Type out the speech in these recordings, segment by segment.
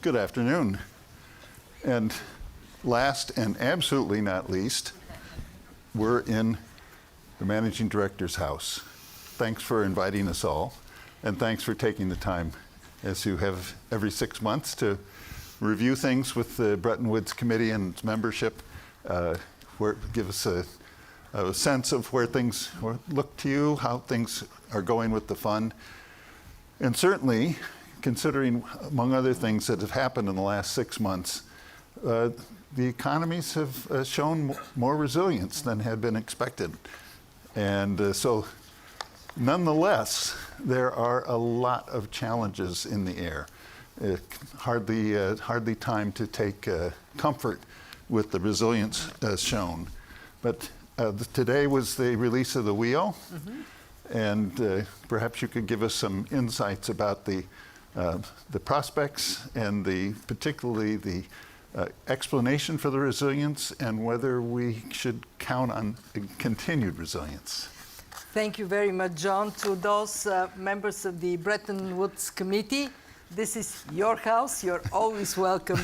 Good afternoon. And last and absolutely not least, we're in the Managing Director's house. Thanks for inviting us all, and thanks for taking the time, as you have every 6 months, to review things with the Bretton Woods Committee and its membership, give us a sense of where things look to you, how things are going with the fund. And certainly, considering, among other things that have happened in the last 6 months, the economies have shown more resilience than had been expected. And so, nonetheless, there are a lot of challenges in the air. Hardly time to take comfort with the resilience shown. But today was the release of the WEO, and perhaps you could give us some insights about the prospects and particularly the explanation for the resilience and whether we should count on continued resilience. Thank you very much, John. To those members of the Bretton Woods Committee, this is your house. You're always welcome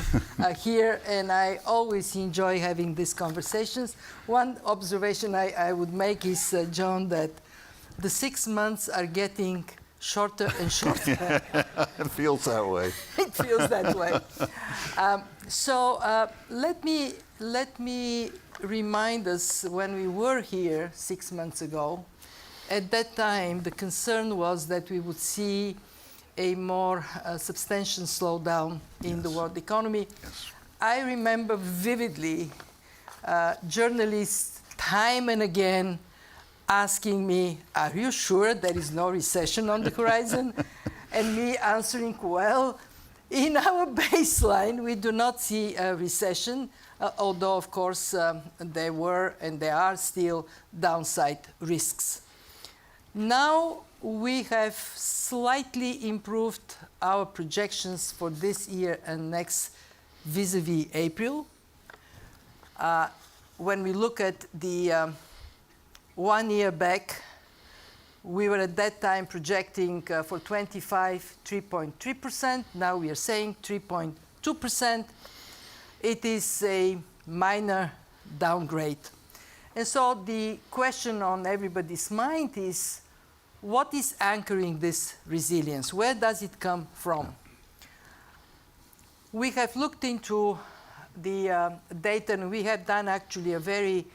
here, and I always enjoy having these conversations. One observation I would make is, John, that the 6 months are getting shorter and shorter. It feels that way. It feels that way. Let me remind us when we were here 6 months ago. At that time, the concern was that we would see a more substantial slowdown in the world economy. Yes. I remember vividly journalists time and again asking me, "Are you sure there is no recession on the horizon?" And me answering, "Well, in our baseline, we do not see a recession, although, of course, there were and there are still downside risks." Now we have slightly improved our projections for this year and next vis-a-vis April. When we look at the 1 year back, we were at that time projecting for 25, 3.3%. Now we are saying 3.2%. It is a minor downgrade. And so the question on everybody's mind is, what is anchoring this resilience? Where does it come from? We have looked into the data, and we have done actually a very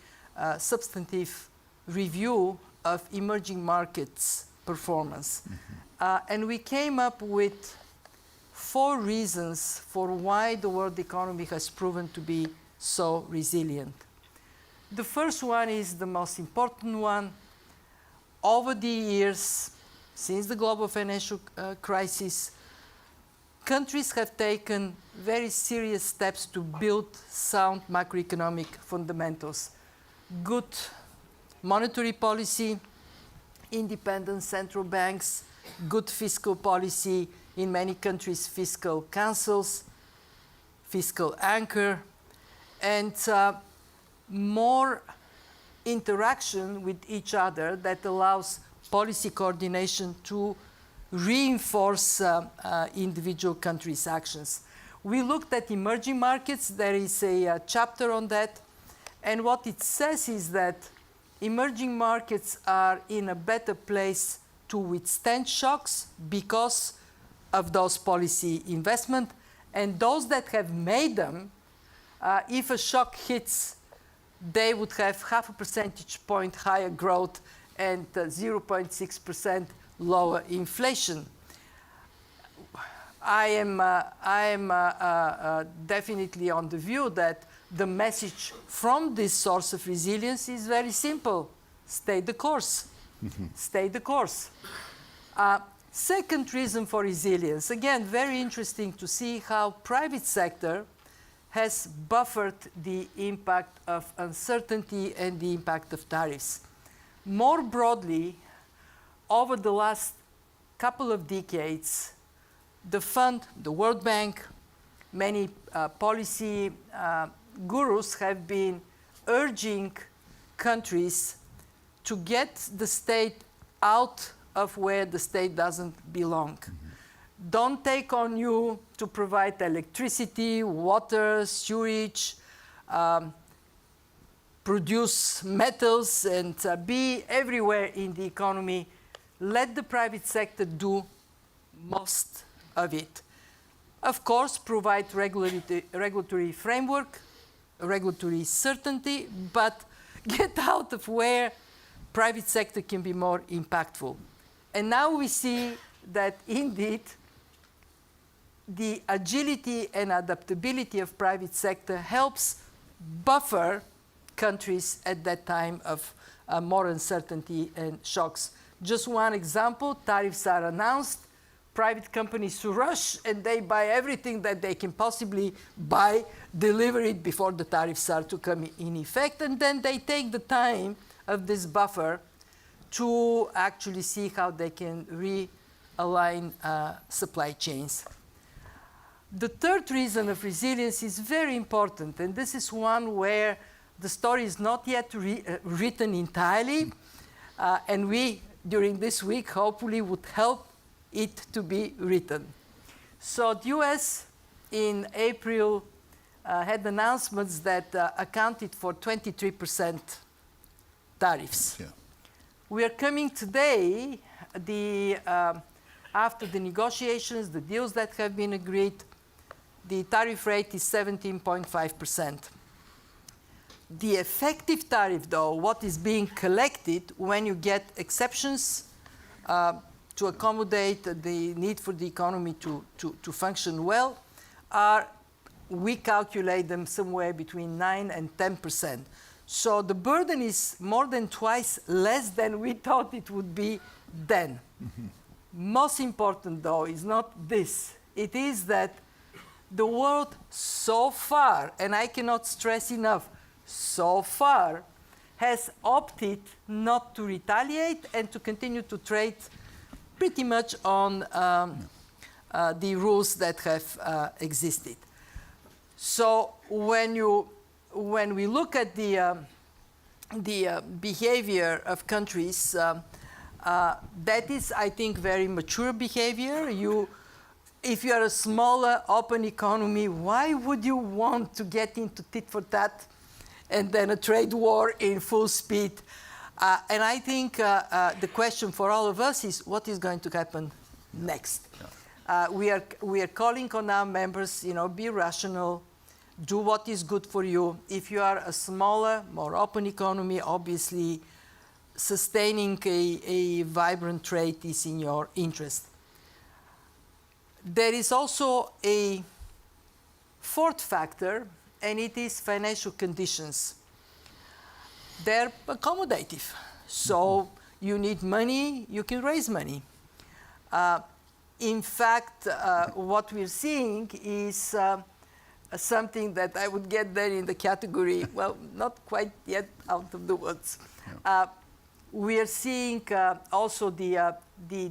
substantive review of emerging markets performance. And we came up with 4 reasons for why the world economy has proven to be so resilient. The first one is the most important one. Over the years, since the global financial crisis, countries have taken very serious steps to build sound macroeconomic fundamentals. Good monetary policy, independent central banks, good fiscal policy, in many countries fiscal councils, fiscal anchor, and more interaction with each other that allows policy coordination to reinforce individual countries' actions. We looked at emerging markets. There is a chapter on that. And what it says is that emerging markets are in a better place to withstand shocks because of those policy investment. And those that have made them, if a shock hits, they would have 0.5 percentage point higher growth and 0.6% lower inflation. I am definitely on the view that the message from this source of resilience is very simple: stay the course. Stay the course. Second reason for resilience, again, very interesting to see how private sector has buffered the impact of uncertainty and the impact of tariffs. More broadly, over the last couple of decades, the fund, the World Bank, many policy gurus have been urging countries to get the state out of where the state doesn't belong. Don't take on you to provide electricity, water, sewage, produce metals, and be everywhere in the economy. Let the private sector do most of it. Of course, provide regulatory framework, regulatory certainty, but get out of where private sector can be more impactful. And now we see that indeed the agility and adaptability of private sector helps buffer countries at that time of more uncertainty and shocks. Just one example, tariffs are announced, private companies rush and they buy everything that they can possibly buy, deliver it before the tariffs start to come in effect, and then they take the time of this buffer to actually see how they can realign supply chains. The third reason of resilience is very important, and this is one where the story is not yet written entirely, and we, during this week, hopefully would help it to be written. So the US in April had announcements that accounted for 23% tariffs. Yeah. We are coming today, after the negotiations, the deals that have been agreed, the tariff rate is 17.5%. The effective tariff, though, what is being collected when you get exceptions to accommodate the need for the economy to function well, we calculate them somewhere between 9 and 10%. So the burden is more than twice less than we thought it would be then. Most important, though, is not this. It is that the world so far, and I cannot stress enough, so far has opted not to retaliate and to continue to trade pretty much on the rules that have existed. So when we look at the behavior of countries, that is, I think, very mature behavior. If you are a smaller, open economy, why would you want to get into tit for tat and then a trade war in full speed? And I think the question for all of us is, what is going to happen next? Yeah. We are calling on our members, be rational, do what is good for you. If you are a smaller, more open economy, obviously sustaining a vibrant trade is in your interest. There is also a fourth factor, and it is financial conditions. They're accommodative. So you need money, you can raise money. In fact, what we're seeing is something that I would get there in the category, well, not quite yet out of the woods. Yeah. We are seeing also the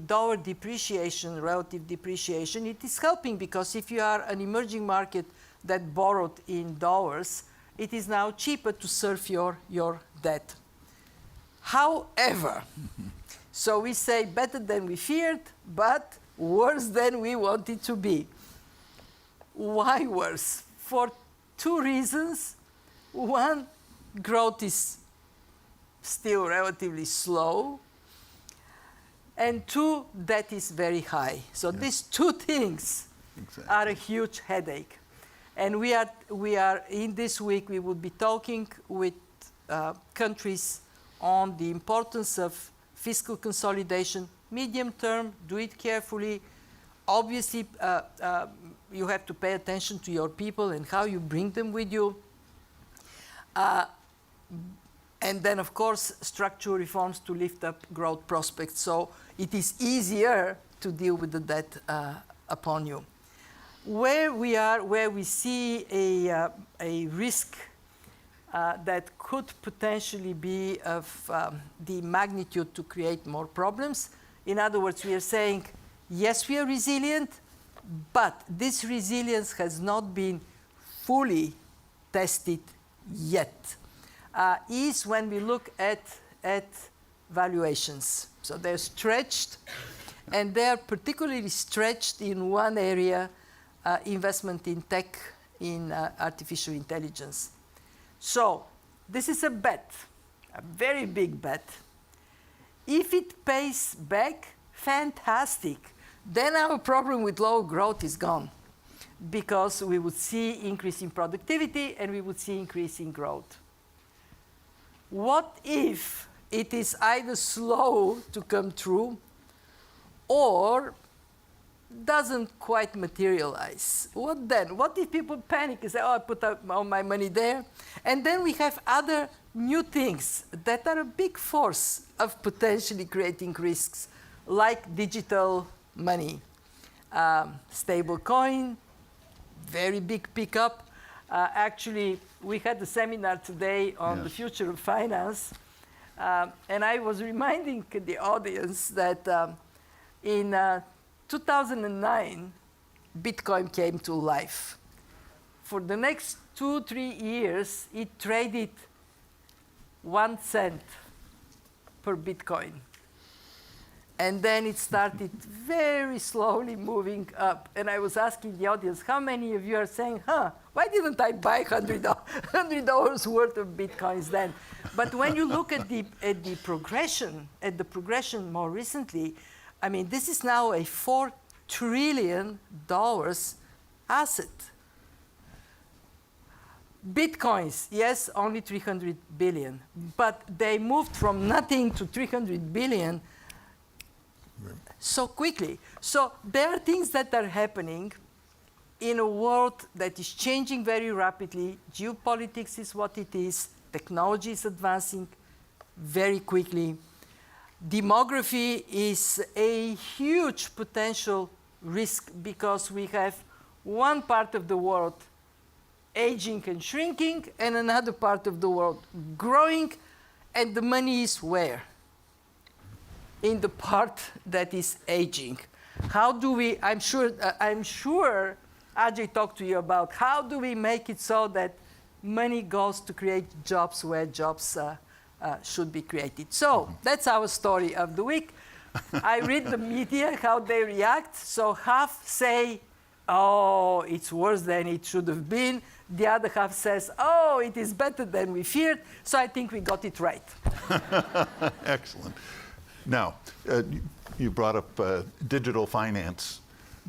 dollar depreciation, relative depreciation. It is helping because if you are an emerging market that borrowed in dollars, it is now cheaper to serve your debt. However, so we say better than we feared, but worse than we want it to be. Why worse? For two reasons. One, growth is still relatively slow. And two, debt is very high. So these two things are a huge headache. And we are in this week, we will be talking with countries on the importance of fiscal consolidation, medium term, do it carefully. Obviously, you have to pay attention to your people and how you bring them with you. And then, of course, structural reforms to lift up growth prospects. So it is easier to deal with the debt upon you. Where we see a risk that could potentially be of the magnitude to create more problems. In other words, we are saying, yes, we are resilient, but this resilience has not been fully tested yet. Is when we look at valuations. So they're stretched, and they're particularly stretched in one area, investment in tech, in artificial intelligence. So this is a bet, a very big bet. If it pays back, fantastic. Then our problem with low growth is gone, because we would see increase in productivity and we would see increase in growth. What if it is either slow to come true or doesn't quite materialize? What then? What if people panic and say, oh, I put all my money there? And then we have other new things that are a big force of potentially creating risks, like digital money, stable coin, very big pickup. Actually, we had a seminar today on the future of finance, and I was reminding the audience that in 2009, Bitcoin came to life. For the next 2-3 years, it traded 1 cent per Bitcoin. And then it started very slowly moving up. And I was asking the audience, how many of you are saying, why didn't I buy $100 worth of Bitcoins then? But when you look at the progression more recently, I mean, this is now a $4 trillion asset. Bitcoins, yes, only 300 billion, but they moved from nothing to 300 billion so quickly. So there are things that are happening in a world that is changing very rapidly. Geopolitics is what it is. Technology is advancing very quickly. Demography is a huge potential risk, because we have one part of the world aging and shrinking, and another part of the world growing, and the money is where? In the part that is aging. How do we, I'm sure Ajay talked to you about, how do we make it so that money goes to create jobs where jobs should be created? So that's our story of the week. I read the media, how they react. So half say, oh, it's worse than it should have been. The other half says, oh, it is better than we feared. So I think we got it right. Excellent. Now, you brought up digital finance.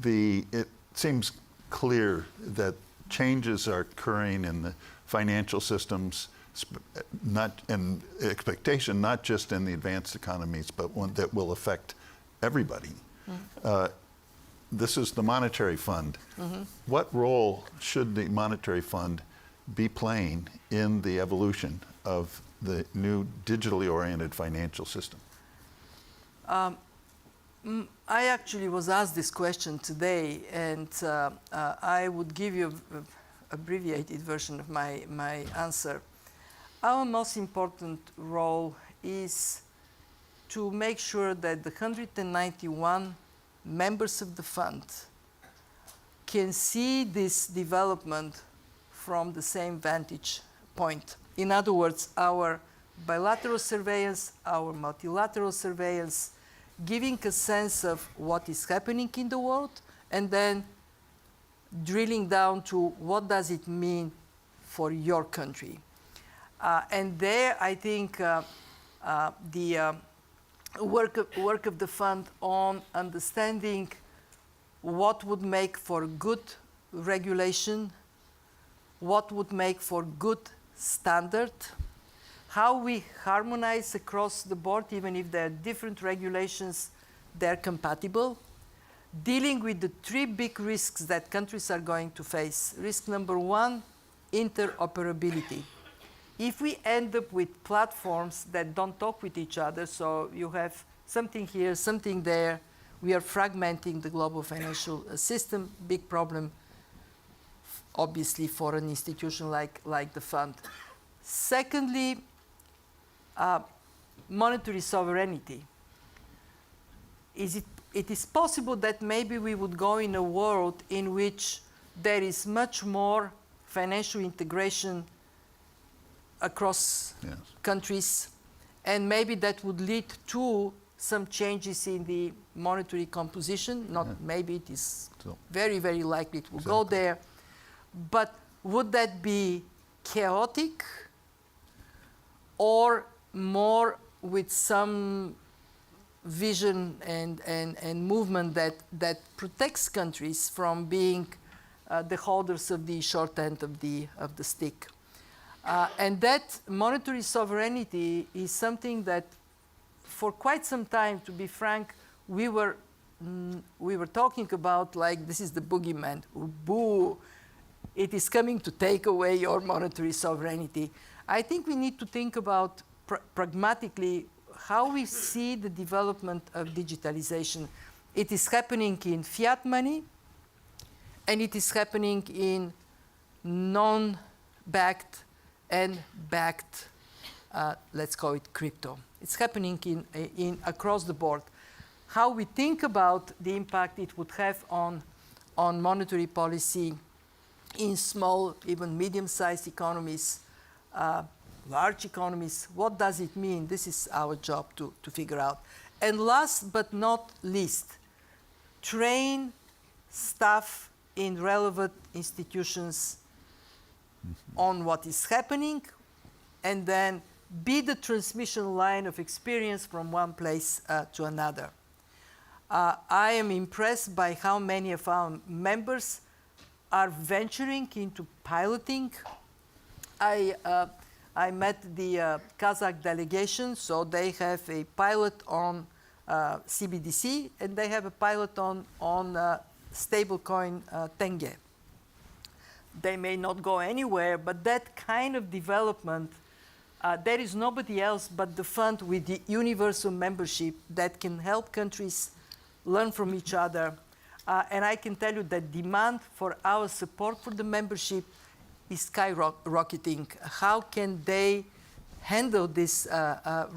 It seems clear that changes are occurring in the financial systems, and expectation not just in the advanced economies, but one that will affect everybody. This is the monetary fund. What role should the monetary fund be playing in the evolution of the new digitally oriented financial system? I actually was asked this question today, and I would give you an abbreviated version of my answer. Our most important role is to make sure that the 191 members of the fund can see this development from the same vantage point. In other words, our bilateral surveillance, our multilateral surveillance, giving a sense of what is happening in the world, and then drilling down to what does it mean for your country. And there, I think the work of the fund on understanding what would make for good regulation, what would make for good standard, how we harmonize across the board, even if there are different regulations, they're compatible, dealing with the 3 big risks that countries are going to face. Risk number 1, interoperability. If we end up with platforms that don't talk with each other, so you have something here, something there, we are fragmenting the global financial system. Big problem, obviously, for an institution like the fund. Secondly, monetary sovereignty. It is possible that maybe we would go in a world in which there is much more financial integration across countries, and maybe that would lead to some changes in the monetary composition. Not maybe, it is So- very, very likely it will go Exactly. there. But would that be chaotic or more with some vision and movement that protects countries from being the holders of the short end of the stick? And that monetary sovereignty is something that for quite some time, to be frank, we were talking about like this is the boogeyman. Boo! It is coming to take away your monetary sovereignty. I think we need to think about pragmatically how we see the development of digitalization. It is happening in fiat money, and it is happening in non-backed and backed, let's call it crypto. It's happening in across the board. How we think about the impact it would have on monetary policy in small, even medium-sized economies, large economies, what does it mean? This is our job to figure out. And last but not least, train staff in relevant institutions on what is happening, and then be the transmission line of experience from one place to another. I am impressed by how many of our members are venturing into piloting. I met the Kazakh delegation, so they have a pilot on CBDC, and they have a pilot on stablecoin tenge. They may not go anywhere, but that kind of development, there is nobody else but the fund with the universal membership that can help countries learn from each other. And I can tell you that demand for our support for the membership is skyrocketing. How can they handle this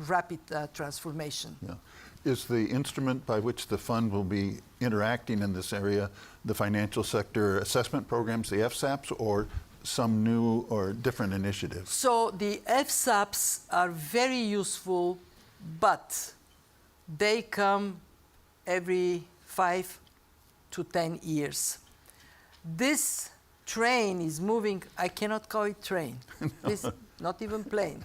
rapid transformation? Yeah. Is the instrument by which the fund will be interacting in this area the financial sector assessment programs, the FSAPs, or some new or different initiatives? So the FSAPs are very useful, but they come every 5 to 10 years. This train is moving. I cannot call it train. This, not even plane.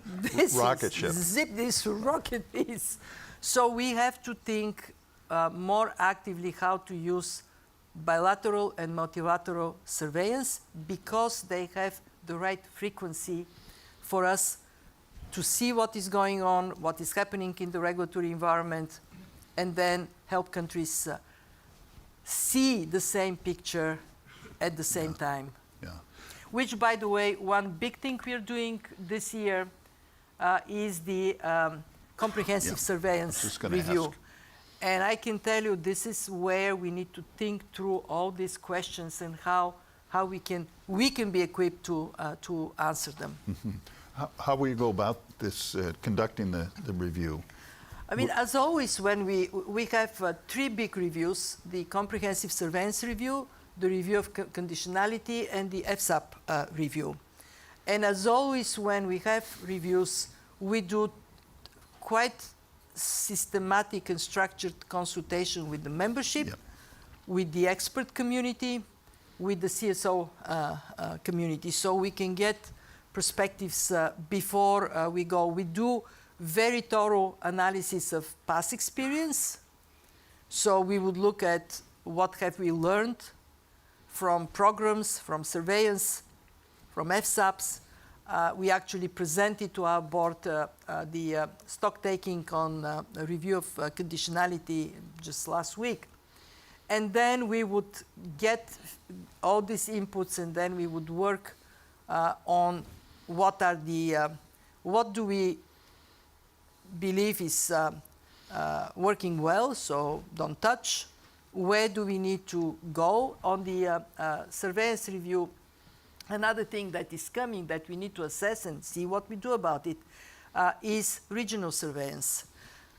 This rocket ship. Zip, this rocket is. So we have to think more actively how to use bilateral and multilateral surveillance, because they have the right frequency for us to see what is going on, what is happening in the regulatory environment, and then help countries see the same picture at the same time. Yeah. Which, by the way, one big thing we are doing this year is the comprehensive surveillance review. Ask. And I can tell you this is where we need to think through all these questions and how we can be equipped to answer them. How will you go about this, conducting the review? I mean, as always, when we have 3 big reviews: the comprehensive surveillance review, the review of conditionality, and the FSAP review. And as always, when we have reviews, we do quite systematic and structured consultation with the membership, with the expert community, with the CSO community, so we can get perspectives before we go. We do very thorough analysis of past experience. So we would look at what have we learned from programs, from surveillance, from FSAPs. We actually presented to our board the stock taking on a review of conditionality just last week. And then we would get all these inputs, and then we would work on what do we believe is working well, so don't touch. Where do we need to go on the surveillance review? Another thing that is coming that we need to assess and see what we do about it is regional surveillance.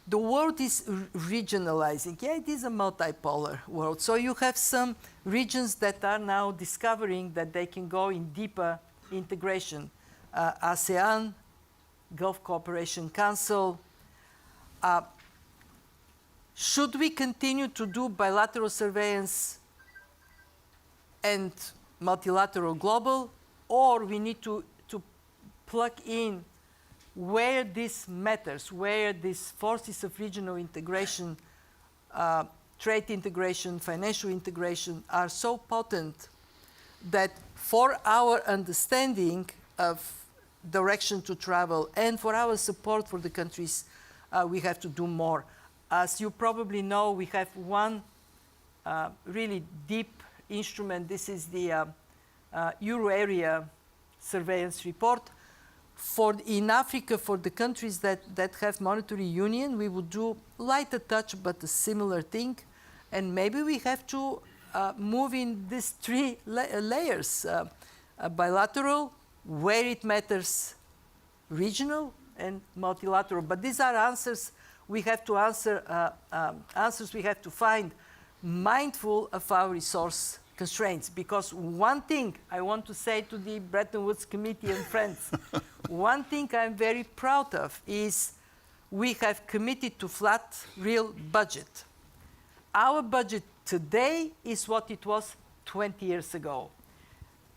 The world is regionalizing. Yeah, it is a multipolar world. So you have some regions that are now discovering that they can go in deeper integration. ASEAN, Gulf Cooperation Council. Should we continue to do bilateral surveillance and multilateral global, or we need to plug in where this matters, where these forces of regional integration, trade integration, financial integration are so potent that for our understanding of direction to travel and for our support for the countries, we have to do more. As you probably know, we have one really deep instrument. This is the Euro area surveillance report. In Africa, for the countries that have monetary union, we would do lighter touch, but a similar thing. And maybe we have to move in these three layers, bilateral, where it matters, regional, and multilateral. But these are answers we have to answers we have to find, mindful of our resource constraints. Because one thing I want to say to the Bretton Woods Committee and friends, one thing I'm very proud of is we have committed to flat real budget. Our budget today is what it was 20 years ago.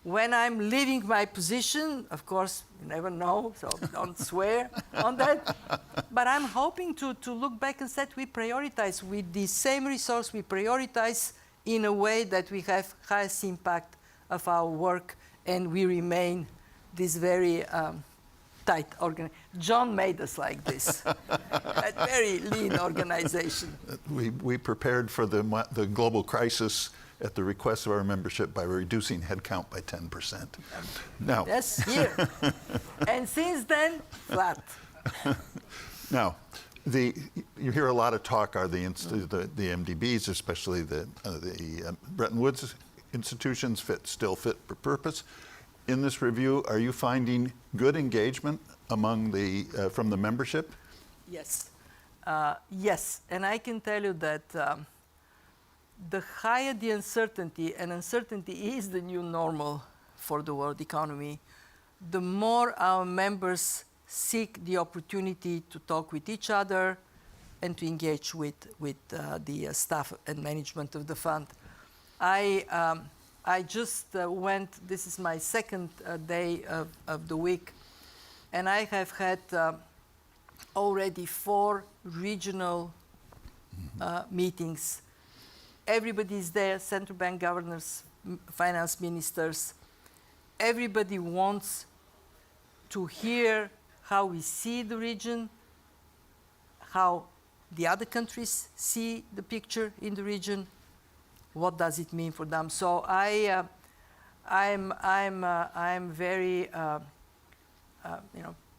When I'm leaving my position, of course, you never know, so don't swear on that. But I'm hoping to look back and say we prioritize with the same resource, we prioritize in a way that we have highest impact of our work and we remain this very tight organization. John made us like this, a very lean organization. We prepared for the global crisis at the request of our membership by reducing headcount by 10%. Now, yes, here. And since then, flat. Now, you hear a lot of talk, are the MDBs, especially the Bretton Woods institutions, still fit for purpose. In this review, are you finding good engagement among from the membership? Yes. Yes, and I can tell you that the higher the uncertainty, and uncertainty is the new normal for the world economy, the more our members seek the opportunity to talk with each other and to engage with the staff and management of the fund. I just went, this is my second day of the week, and I have had already 4 regional meetings. Everybody is there, central bank governors, finance ministers. Everybody wants to hear how we see the region, how the other countries see the picture in the region, what does it mean for them. So I'm very,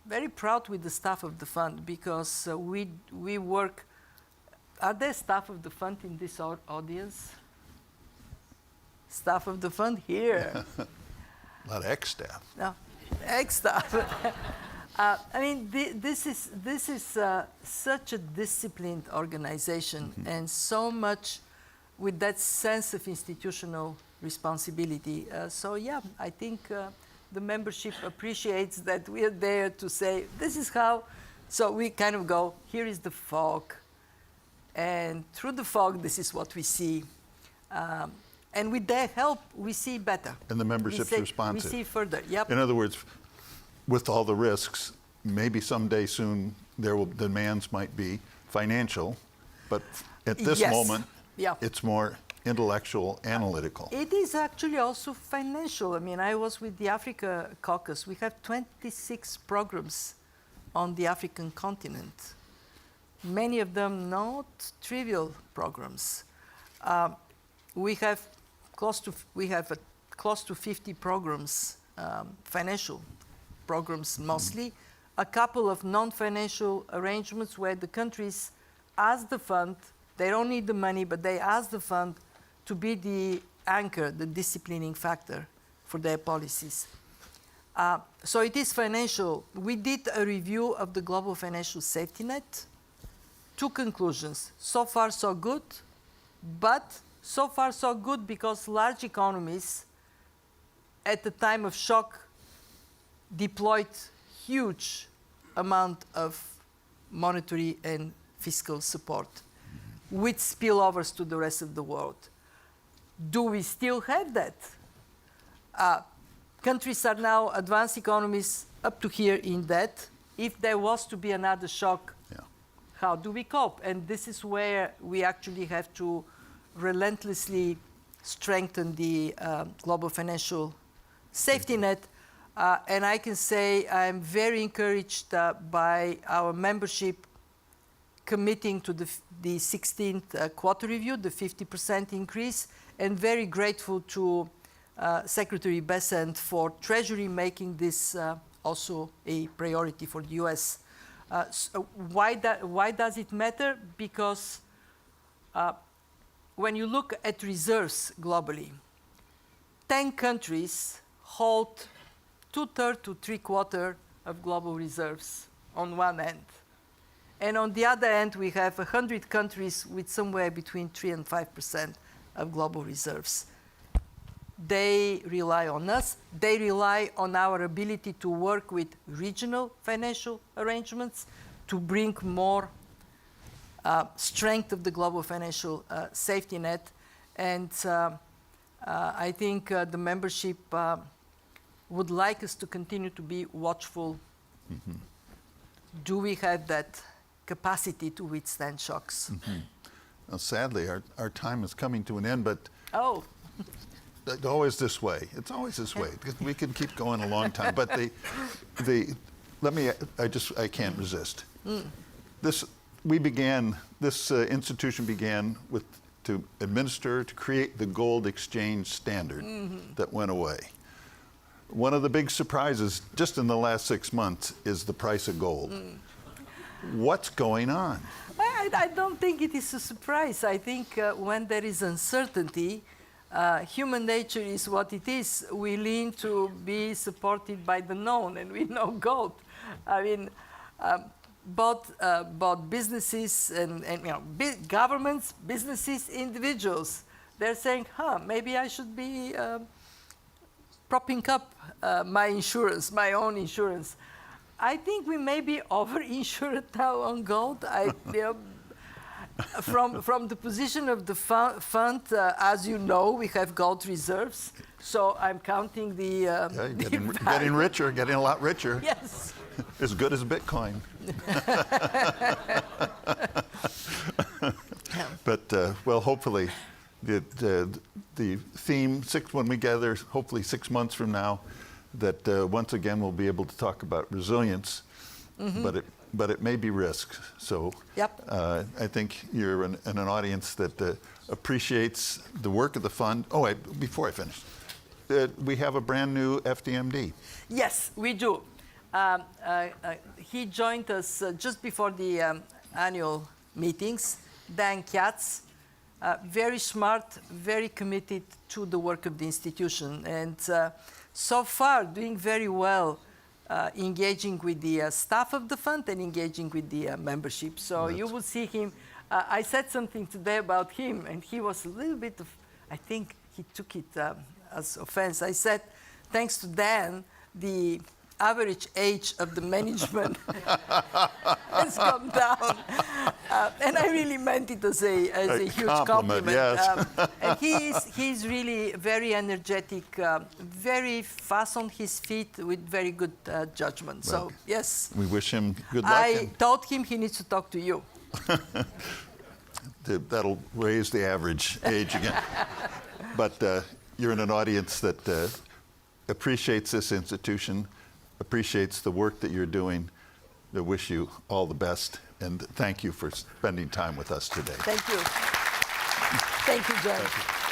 very proud with the staff of the fund because we work. Are there staff of the fund in this audience? Staff of the fund here. A lot of ex-staff. No, ex-staff. I mean, this is such a disciplined organization, and so much with that sense of institutional responsibility. So yeah, I think the membership appreciates that we are there to say, this is how. So we kind of go, here is the fog. And through the fog, this is what we see. And with their help, we see better. And the membership's responsive. We see further, yep. In other words, with all the risks, maybe someday soon demands might be financial, but at this moment, it's more intellectual, analytical. It is actually also financial. I mean, I was with the Africa Caucus. We have 26 programs on the African continent. Many of them not trivial programs. We have close to 50 programs, financial programs mostly, a couple of non-financial arrangements where the countries ask the fund, they don't need the money, but they ask the fund to be the anchor, the disciplining factor for their policies. So it is financial. We did a review of the global financial safety net. 2 conclusions. So far, so good. But so far, so good because large economies, at the time of shock, deployed huge amount of monetary and fiscal support. with spillovers to the rest of the world. Do we still have that? Countries are now advanced economies up to here in debt. If there was to be another shock, how do we cope? And this is where we actually have to relentlessly strengthen the global financial safety net. And I can say I'm very encouraged by our membership committing to the 16th quarter review, the 50% increase, and very grateful to Secretary Bessent for Treasury making this also a priority for the US. So why does it matter? Because when you look at reserves globally, 10 countries hold 2/3 to 3/4 of global reserves on one end. And on the other end, we have 100 countries with somewhere between 3 and 5% of global reserves. They rely on us. They rely on our ability to work with regional financial arrangements to bring more strength of the global financial safety net. And I think the membership would like us to continue to be watchful. Mm-hmm. Do we have that capacity to withstand shocks? Mm-hmm. Well, sadly, our time is coming to an end, but it's always this way. It's always this way. We can keep going a long time, but I can't resist. This institution began to administer, to create the gold exchange standard that went away. One of the big surprises just in the last 6 months is the price of gold. What's going on? I don't think it is a surprise. I think when there is uncertainty, human nature is what it is. We lean to be supported by the known, and we know gold. I mean, both businesses and governments, businesses, individuals, they're saying, maybe I should be propping up my insurance, my own insurance. I think we may be over-insured now on gold. From the position of the fund, as you know, we have gold reserves. So I'm counting getting richer, getting a lot richer. Yes. As good as Bitcoin. But well, hopefully, the theme when we gather, hopefully 6 months from now, that once again we'll be able to talk about resilience, but it may be risk. So I think you're in an audience that appreciates the work of the fund. Before I finish, we have a brand new FDMD. Yes, we do. He joined us just before the annual meetings, Dan Katz. Very smart, very committed to the work of the institution, and so far doing very well, engaging with the staff of the fund and engaging with the membership. So you will see him. I said something today about him, and he was a little bit I think he took it as offense. I said, thanks to Dan, the average age of the management has come down. And I really meant it as a huge compliment. Yes. And he's really very energetic, very fast on his feet with very good judgment. So, yes. We wish him good luck. I told him he needs to talk to you. That'll raise the average age again. But you're in an audience that appreciates this institution, appreciates the work that you're doing. I wish you all the best, and thank you for spending time with us today. Thank you. Thank you, John. Thank you.